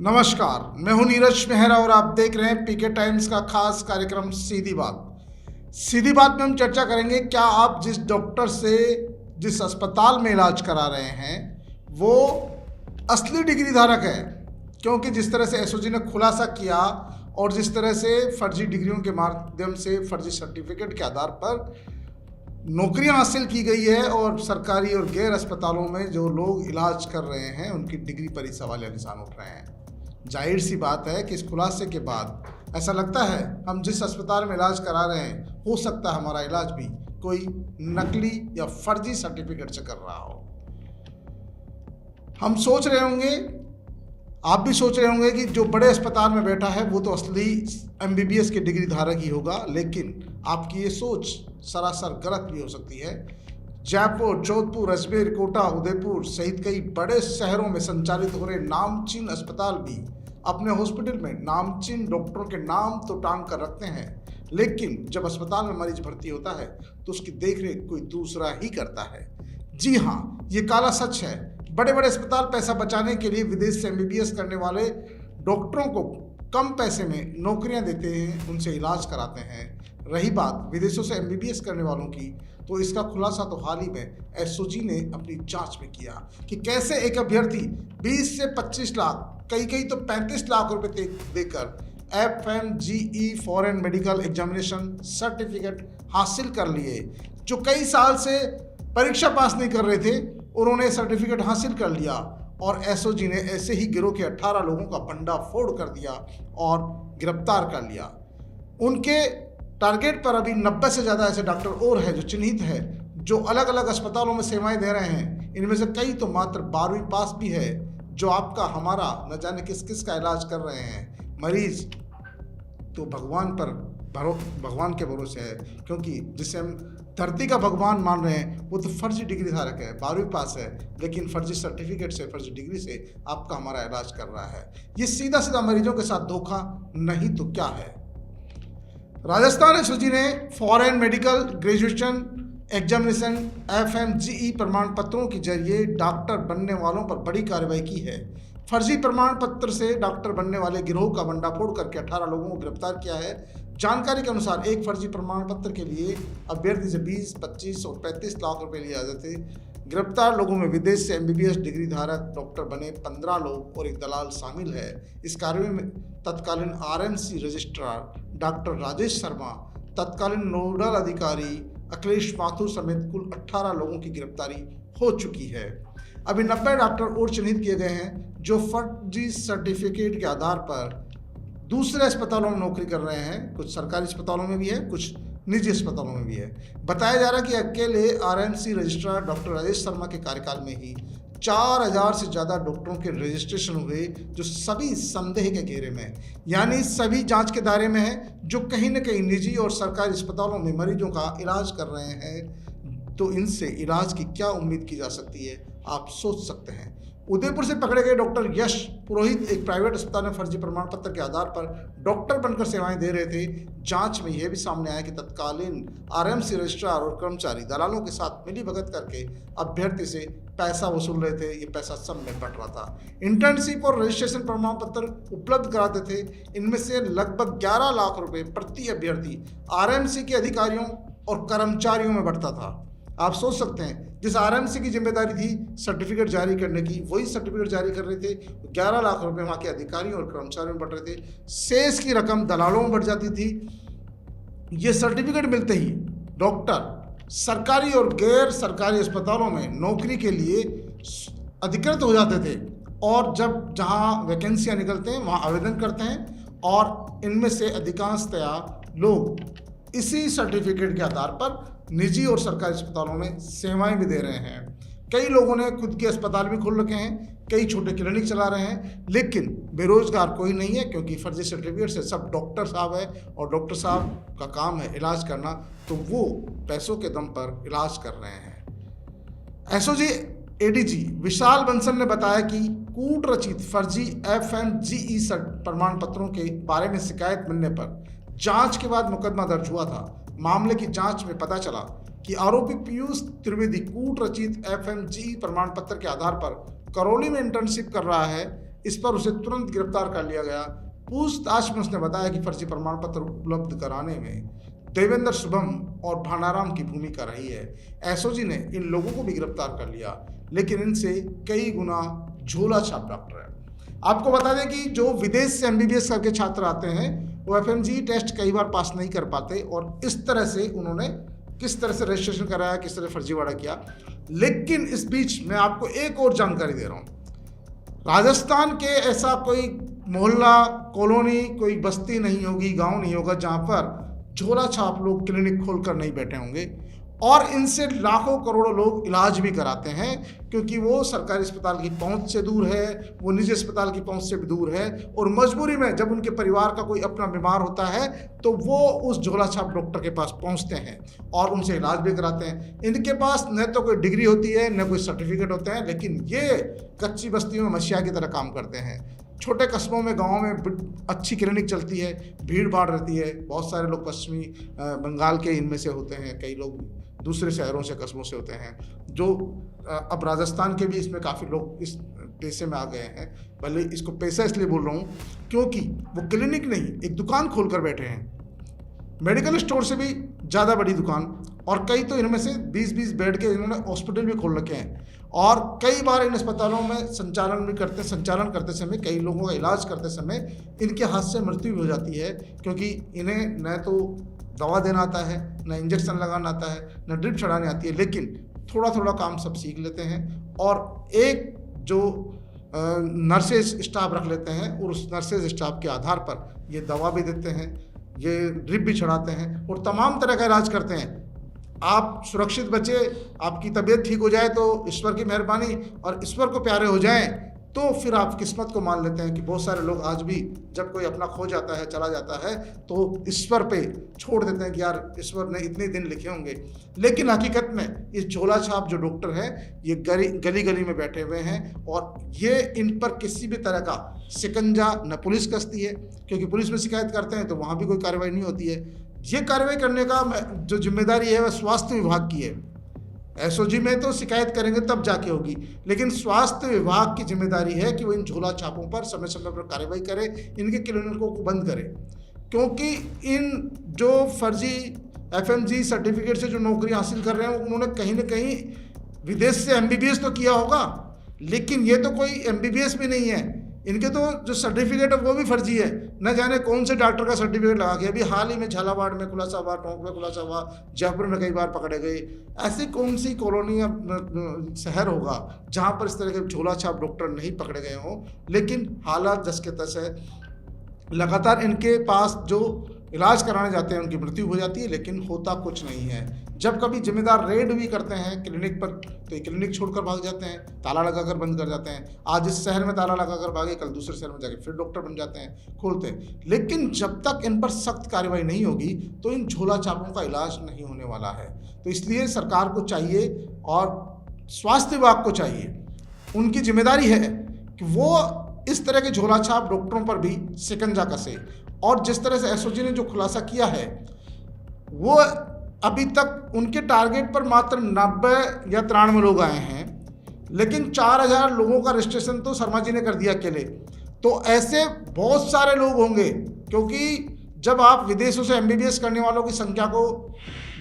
नमस्कार, मैं हूं नीरज मेहरा और आप देख रहे हैं पीके टाइम्स का खास कार्यक्रम सीधी बात। सीधी बात में हम चर्चा करेंगे क्या आप जिस डॉक्टर से जिस अस्पताल में इलाज करा रहे हैं वो असली डिग्री धारक है। क्योंकि जिस तरह से एसओजी ने खुलासा किया और जिस तरह से फर्जी डिग्रियों के माध्यम से फर्जी सर्टिफिकेट के आधार पर नौकरियां हासिल की गई है और सरकारी और गैर अस्पतालों में जो लोग इलाज कर रहे हैं उनकी डिग्री पर ही सवालिया निशान उठ रहे हैं। जाहिर सी बात है कि इस खुलासे के बाद ऐसा लगता है हम जिस अस्पताल में इलाज करा रहे हैं हो सकता है हमारा इलाज भी कोई नकली या फर्जी सर्टिफिकेट से कर रहा हो। हम सोच रहे होंगे, आप भी सोच रहे होंगे कि जो बड़े अस्पताल में बैठा है वो तो असली एमबीबीएस की डिग्री धारक ही होगा, लेकिन आपकी ये सोच सरासर गलत भी हो सकती है। जयपुर, जोधपुर, अजमेर, कोटा, उदयपुर सहित कई बड़े शहरों में संचालित हो रहे नामचीन अस्पताल भी अपने हॉस्पिटल में नामचीन डॉक्टरों के नाम तो टांग कर रखते हैं, लेकिन जब अस्पताल में मरीज भर्ती होता है तो उसकी देखरेख कोई दूसरा ही करता है। जी हाँ, ये काला सच है। बड़े बड़े अस्पताल पैसा बचाने के लिए विदेश से एमबीबीएस करने वाले डॉक्टरों को कम पैसे में नौकरियां देते हैं, उनसे इलाज कराते हैं। रही बात विदेशों से एमबीबीएस करने वालों की, तो इसका खुलासा तो हाल ही में एसओजी ने अपनी जांच में किया कि कैसे एक अभ्यर्थी 20 से 25 लाख, कई तो 35 लाख रुपए देकर FMGE foreign medical examination certificate हासिल कर लिए। जो कई साल से परीक्षा पास नहीं कर रहे थे, उन्होंने सर्टिफिकेट हासिल कर लिया और एसओजी ने ऐसे ही गिरोह के 18 लोगों का भंडाफोड़ कर दिया और गिरफ्तार कर लिया। उनके टारगेट पर अभी 90 से ज़्यादा ऐसे डॉक्टर और हैं जो चिन्हित है, जो अलग अलग अस्पतालों में सेवाएं दे रहे हैं। इनमें से कई तो मात्र 12वीं पास भी है, जो आपका हमारा न जाने किस किस का इलाज कर रहे हैं। मरीज तो भगवान के भरोसे है, क्योंकि जिसे हम धरती का भगवान मान रहे हैं वो तो फर्जी डिग्री धारक है, 12वीं पास है, लेकिन फर्जी सर्टिफिकेट से, फर्जी डिग्री से आपका हमारा इलाज कर रहा है। ये सीधा सीधा मरीजों के साथ धोखा नहीं तो क्या है। राजस्थान एसओजी ने foreign medical graduation examination FMGE प्रमाण पत्रों के जरिए डॉक्टर बनने वालों पर बड़ी कार्रवाई की है। फर्जी प्रमाण पत्र से डॉक्टर बनने वाले गिरोह का भंडाफोड़ करके 18 लोगों को गिरफ्तार किया है। जानकारी के अनुसार एक फर्जी प्रमाण पत्र के लिए अभ्यर्थी से 20, 25 और 35 लाख रुपए लिए जाते थे। गिरफ्तार लोगों में विदेश से एमबीबीएस डिग्री धारक डॉक्टर बने 15 लोग और एक दलाल शामिल है। इस कार्रवाई में तत्कालीन RMC registrar doctor Rajesh Sharma, तत्कालीन नोडल अधिकारी अखिलेश माथुर समेत कुल 18 लोगों की गिरफ्तारी हो चुकी है। अभी 90 डॉक्टर और चिन्हित किए गए हैं जो फर्जी सर्टिफिकेट के आधार पर दूसरे अस्पतालों में नौकरी कर रहे हैं। कुछ सरकारी अस्पतालों में भी है, कुछ निजी अस्पतालों में भी है। बताया जा रहा है कि अकेले RMC registrar doctor Rajesh Sharma के कार्यकाल में ही 4000 से ज़्यादा डॉक्टरों के रजिस्ट्रेशन हुए, जो सभी संदेह के घेरे में है, यानी सभी जांच के दायरे में है, जो कहीं न कहीं निजी और सरकारी अस्पतालों में मरीजों का इलाज कर रहे हैं। तो इनसे इलाज की क्या उम्मीद की जा सकती है, आप सोच सकते हैं। उदयपुर से पकड़े गए डॉक्टर यश पुरोहित एक प्राइवेट अस्पताल में फर्जी प्रमाण पत्र के आधार पर डॉक्टर बनकर सेवाएं दे रहे थे। जांच में यह भी सामने आया कि तत्कालीन RMC रजिस्ट्रार और कर्मचारी दलालों के साथ मिलीभगत करके अभ्यर्थी से पैसा वसूल रहे थे। ये पैसा सब में बंट रहा था। इंटर्नशिप और रजिस्ट्रेशन प्रमाण पत्र उपलब्ध कराते थे। इनमें से लगभग 11 लाख रुपए प्रति अभ्यर्थी RMC के अधिकारियों और कर्मचारियों में बढ़ता था। आप सोच सकते हैं, जिस RMC की जिम्मेदारी थी सर्टिफिकेट जारी करने की, वही सर्टिफिकेट जारी कर रहे थे। 11 लाख रुपए वहाँ के अधिकारियों और कर्मचारियों में बढ़ रहे थे। शेष की रकम दलालों में बढ़ जाती थी। ये सर्टिफिकेट मिलते ही डॉक्टर सरकारी और गैर सरकारी अस्पतालों में नौकरी के लिए अधिकृत हो जाते थे और जब जहाँ वैकेंसियाँ निकलते हैं वहाँ आवेदन करते हैं और इनमें से अधिकांशतया लोग इसी सर्टिफिकेट के आधार पर निजी और सरकारी अस्पतालों में सेवाएं भी दे रहे हैं। कई लोगों ने खुद के अस्पताल भी खोल रखे हैं, कई छोटे क्लिनिक चला रहे हैं, लेकिन बेरोजगार कोई नहीं है, क्योंकि फर्जी सर्टिफिकेट से सब डॉक्टर साहब है और डॉक्टर साहब का काम है इलाज करना, तो वो पैसों के दम पर इलाज कर रहे हैं। एसओजी ADG विशाल बंसल ने बताया कि कूट रचित फर्जी FMGE प्रमाण पत्रों के बारे में शिकायत मिलने पर जांच के बाद मुकदमा दर्ज हुआ था। मामले की जांच में पता चला कि आरोपी पीयूष त्रिवेदी कूट रचित FMGE प्रमाण पत्र के आधार पर करौली में इंटर्नशिप कर रहा है। इस पर उसे तुरंत गिरफ्तार कर लिया गया। पूछताछ में उसने बताया कि फर्जी प्रमाण पत्र उपलब्ध कराने में देवेंद्र शुभम और भानाराम की भूमिका रही है। एसओजी ने इन लोगों को भी गिरफ्तार कर लिया, लेकिन इनसे कई गुना झोला छाप डॉक्टर है। आपको बता दें कि जो विदेश से एमबीबीएस करके छात्र आते हैं वो एफएमजी टेस्ट कई बार पास नहीं कर पाते, और इस तरह से उन्होंने किस तरह से रजिस्ट्रेशन कराया, किस तरह फर्जीवाड़ा किया। लेकिन इस बीच मैं आपको एक और जानकारी दे रहा हूँ। राजस्थान के ऐसा कोई मोहल्ला, कॉलोनी, कोई बस्ती नहीं होगी, गांव नहीं होगा जहां पर झोला छाप लोग क्लिनिक खोलकर नहीं बैठे होंगे, और इनसे लाखों करोड़ों लोग इलाज भी कराते हैं, क्योंकि वो सरकारी अस्पताल की पहुंच से दूर है, वो निजी अस्पताल की पहुंच से भी दूर है, और मजबूरी में जब उनके परिवार का कोई अपना बीमार होता है तो वो उस झोला छाप डॉक्टर के पास पहुंचते हैं और उनसे इलाज भी कराते हैं। इनके पास न तो कोई डिग्री होती है, न कोई सर्टिफिकेट होते हैं, लेकिन ये कच्ची बस्तियों में मसीहा की तरह काम करते हैं। छोटे कस्बों में, गाँव में अच्छी क्लिनिक चलती है, भीड़ भाड़ रहती है, बहुत सारे लोग पश्चिमी बंगाल के इनमें से होते हैं, कई लोग दूसरे शहरों से, कस्बों से होते हैं, जो अब राजस्थान के भी इसमें काफ़ी लोग इस पेशे में आ गए हैं। भले इसको पैसा इसलिए बोल रहा हूँ क्योंकि वो क्लिनिक नहीं, एक दुकान खोलकर बैठे हैं, मेडिकल स्टोर से भी ज़्यादा बड़ी दुकान, और कई तो इनमें से 20-20 बेड के इन्होंने हॉस्पिटल भी खोल रखे हैं, और कई बार इन अस्पतालों में संचालन करते समय, कई लोगों का इलाज करते समय इनके हाथ से मृत्यु भी हो जाती है, क्योंकि इन्हें न तो दवा देना आता है, न इंजेक्शन लगाना आता है, न ड्रिप चढ़ानी आती है, लेकिन थोड़ा थोड़ा काम सब सीख लेते हैं, और एक जो नर्सेज स्टाफ रख लेते हैं, और उस नर्सेज स्टाफ के आधार पर ये दवा भी देते हैं, ये ड्रिप भी चढ़ाते हैं, और तमाम तरह का इलाज करते हैं। आप सुरक्षित बचे, आपकी तबीयत ठीक हो जाए तो ईश्वर की मेहरबानी, और ईश्वर को प्यारे हो जाएं तो फिर आप किस्मत को मान लेते हैं कि बहुत सारे लोग आज भी जब कोई अपना खो जाता है, चला जाता है, तो ईश्वर पे छोड़ देते हैं कि यार ईश्वर ने इतने दिन लिखे होंगे। लेकिन हकीकत में इस झोला छाप जो डॉक्टर है ये गली गली में बैठे हुए हैं, और ये इन पर किसी भी तरह का शिकंजा न पुलिस कसती है, क्योंकि पुलिस में शिकायत करते हैं तो वहाँ भी कोई कार्रवाई नहीं होती है। ये कार्रवाई करने का जो जिम्मेदारी है वह स्वास्थ्य विभाग की है। एसओजी में तो शिकायत करेंगे तब जाके होगी, लेकिन स्वास्थ्य विभाग की जिम्मेदारी है कि वो इन झोला छापों पर समय समय पर कार्रवाई करे, इनके क्लिनिकों को बंद करे, क्योंकि इन जो फर्जी एफएमजी सर्टिफिकेट से जो नौकरी हासिल कर रहे हैं उन्होंने कहीं ना कहीं विदेश से एमबीबीएस तो किया होगा, लेकिन ये तो कोई एमबीबीएस भी नहीं है। इनके तो जो सर्टिफिकेट है वो भी फर्जी है, न जाने कौन से डॉक्टर का सर्टिफिकेट लगा के। अभी हाल ही में झालावाड़ में खुलासा हुआ, टोंक में खुलासा हुआ, जयपुर में कई बार पकड़े गए। ऐसी कौन सी कॉलोनी या शहर होगा जहाँ पर इस तरह के झोला छाप डॉक्टर नहीं पकड़े गए हों, लेकिन हालात जस के तस है। लगातार इनके पास जो इलाज कराने जाते हैं उनकी मृत्यु हो जाती है, लेकिन होता कुछ नहीं है। जब कभी जिम्मेदार रेड भी करते हैं क्लिनिक पर तो ये क्लिनिक छोड़कर भाग जाते हैं, ताला लगाकर बंद कर जाते हैं। आज इस शहर में ताला लगाकर भागे, कल दूसरे शहर में जाके फिर डॉक्टर बन जाते हैं, खोलते हैं। लेकिन जब तक इन पर सख्त कार्रवाई नहीं होगी तो इन झोला छापों का इलाज नहीं होने वाला है। तो इसलिए सरकार को चाहिए और स्वास्थ्य विभाग को चाहिए, उनकी जिम्मेदारी है कि वो इस तरह के झोला छाप डॉक्टरों पर भी शिकंजा कसे। और जिस तरह से एसओजी ने जो खुलासा किया है वो अभी तक उनके टारगेट पर मात्र 90 या 93 लोग आए हैं, लेकिन 4000 लोगों का रजिस्ट्रेशन तो शर्मा जी ने कर दिया अकेले। तो ऐसे बहुत सारे लोग होंगे, क्योंकि जब आप विदेशों से एमबीबीएस करने वालों की संख्या को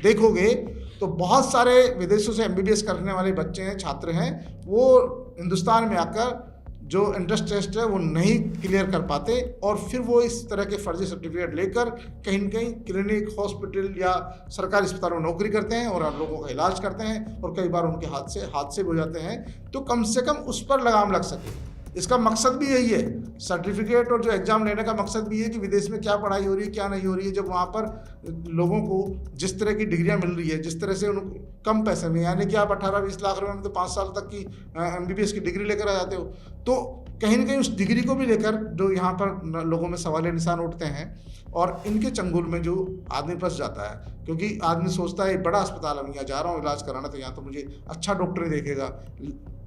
देखोगे तो बहुत सारे विदेशों से एमबीबीएस करने वाले बच्चे हैं, छात्र हैं, वो हिंदुस्तान में आकर जो एंट्रेंस टेस्ट है वो नहीं क्लियर कर पाते, और फिर वो इस तरह के फर्जी सर्टिफिकेट लेकर कहीं न कहीं क्लिनिक, हॉस्पिटल या सरकारी अस्पतालों में नौकरी करते हैं और लोगों का इलाज करते हैं, और कई बार उनके हादसे भी हो जाते हैं। तो कम से कम उस पर लगाम लग सके, इसका मकसद भी यही है। सर्टिफिकेट और जो एग्ज़ाम लेने का मकसद भी है कि विदेश में क्या पढ़ाई हो रही है, क्या नहीं हो रही है। जब वहाँ पर लोगों को जिस तरह की डिग्रियाँ मिल रही है, जिस तरह से उनको कम पैसे में, यानी कि आप 18-20 लाख रुपए में तो 5 साल तक की एमबीबीएस की डिग्री लेकर आ जाते हो, तो कहीं ना कहीं उस डिग्री को भी लेकर जो यहाँ पर लोगों में सवाल निशान उठते हैं, और इनके चंगुल में जो आदमी फंस जाता है। क्योंकि आदमी सोचता है बड़ा अस्पताल है, मैं यहाँ जा रहा हूँ इलाज कराना, तो यहाँ तो मुझे अच्छा डॉक्टर ही देखेगा।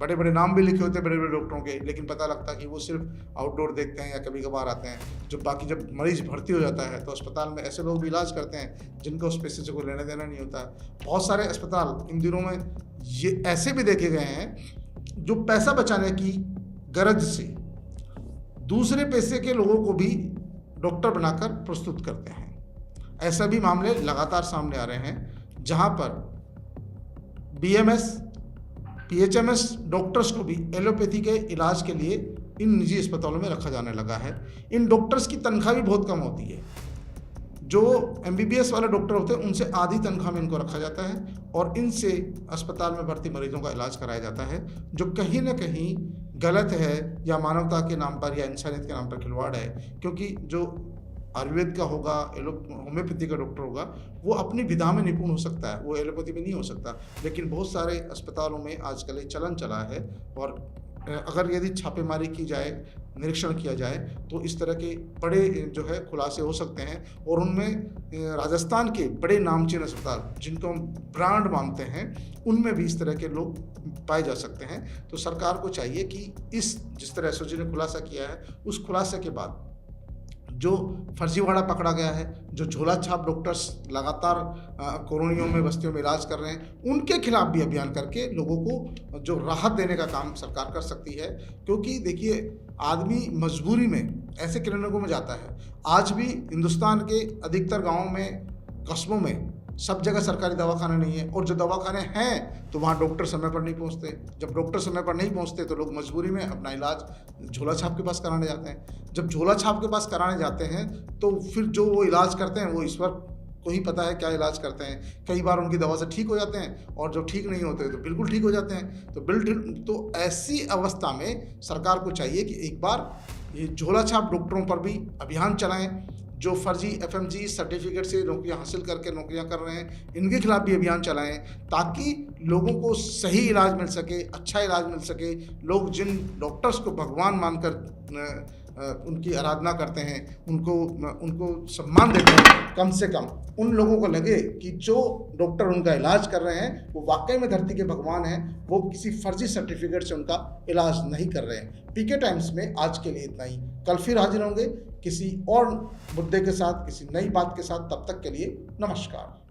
बड़े बड़े नाम भी लिखे होते हैं बड़े बड़े डॉक्टरों के, लेकिन पता लगता है कि वो सिर्फ आउटडोर देखते हैं या कभी कभार आते हैं। जो बाकी जब मरीज भर्ती हो जाता है तो अस्पताल में ऐसे लोग भी इलाज करते हैं जिनका उस पैसे से कोई लेना देना नहीं होता। बहुत सारे अस्पताल इन दिनों में ये ऐसे भी देखे गए हैं जो पैसा बचाने की गरज से दूसरे पेशे के लोगों को भी डॉक्टर बनाकर प्रस्तुत करते हैं। ऐसा भी मामले लगातार सामने आ रहे हैं जहां पर बीएमएस, पीएचएमएस डॉक्टर्स को भी एलोपैथी के इलाज के लिए इन निजी अस्पतालों में रखा जाने लगा है। इन डॉक्टर्स की तनख्वाह भी बहुत कम होती है। जो एमबीबीएस वाले डॉक्टर होते हैं उनसे आधी तनख्वाह में इनको रखा जाता है और इनसे अस्पताल में भर्ती मरीजों का इलाज कराया जाता है, जो कहीं ना कहीं गलत है या मानवता के नाम पर या इंसानियत के नाम पर खिलवाड़ है। क्योंकि जो आयुर्वेद का होगा, होम्योपैथी का डॉक्टर होगा, वो अपनी विधा में निपुण हो सकता है, वो एलोपैथी में नहीं हो सकता। लेकिन बहुत सारे अस्पतालों में आजकल ये चलन चला है और अगर यदि छापेमारी की जाए, निरीक्षण किया जाए तो इस तरह के बड़े जो है खुलासे हो सकते हैं। और उनमें राजस्थान के बड़े नामचीन अस्पताल जिनको हम ब्रांड मानते हैं, उनमें भी इस तरह के लोग पाए जा सकते हैं। तो सरकार को चाहिए कि जिस तरह एसओजी ने खुलासा किया है, उस खुलासे के बाद जो फर्जीवाड़ा पकड़ा गया है, जो झोला छाप डॉक्टर्स लगातार कॉलोनियों में, बस्तियों में इलाज कर रहे हैं, उनके खिलाफ भी अभियान करके लोगों को जो राहत देने का काम सरकार कर सकती है। क्योंकि देखिए, आदमी मजबूरी में ऐसे क्लिनिकों में जाता है। आज भी हिंदुस्तान के अधिकतर गाँवों में, कस्बों में सब जगह सरकारी दवाखाने नहीं है, और जो दवाखाने हैं तो वहाँ डॉक्टर समय पर नहीं पहुँचते। जब डॉक्टर समय पर नहीं पहुँचते तो लोग मजबूरी में अपना इलाज झोला छाप के पास कराने जाते हैं। जब झोला छाप के पास कराने जाते हैं तो फिर जो वो इलाज करते हैं वो ईश्वर को ही पता है क्या इलाज करते हैं। कई बार उनकी दवा से ठीक हो जाते हैं और जो ठीक नहीं होते तो बिल्कुल ठीक हो जाते हैं। तो ऐसी अवस्था में सरकार को चाहिए कि एक बार ये झोला छाप डॉक्टरों पर भी अभियान चलाएं। जो फर्जी एफएमजी सर्टिफिकेट से नौकरियां हासिल करके नौकरियां कर रहे हैं, इनके खिलाफ भी अभियान चलाएं ताकि लोगों को सही इलाज मिल सके, अच्छा इलाज मिल सके। लोग जिन डॉक्टर्स को भगवान मानकर उनकी आराधना करते हैं, उनको सम्मान देते हैं, कम से कम उन लोगों को लगे कि जो डॉक्टर उनका इलाज कर रहे हैं वो वाकई में धरती के भगवान हैं, वो किसी फर्जी सर्टिफिकेट से उनका इलाज नहीं कर रहे हैं। पीके टाइम्स में आज के लिए इतना ही। कल फिर हाजिर होंगे किसी और मुद्दे के साथ, किसी नई बात के साथ। तब तक के लिए नमस्कार।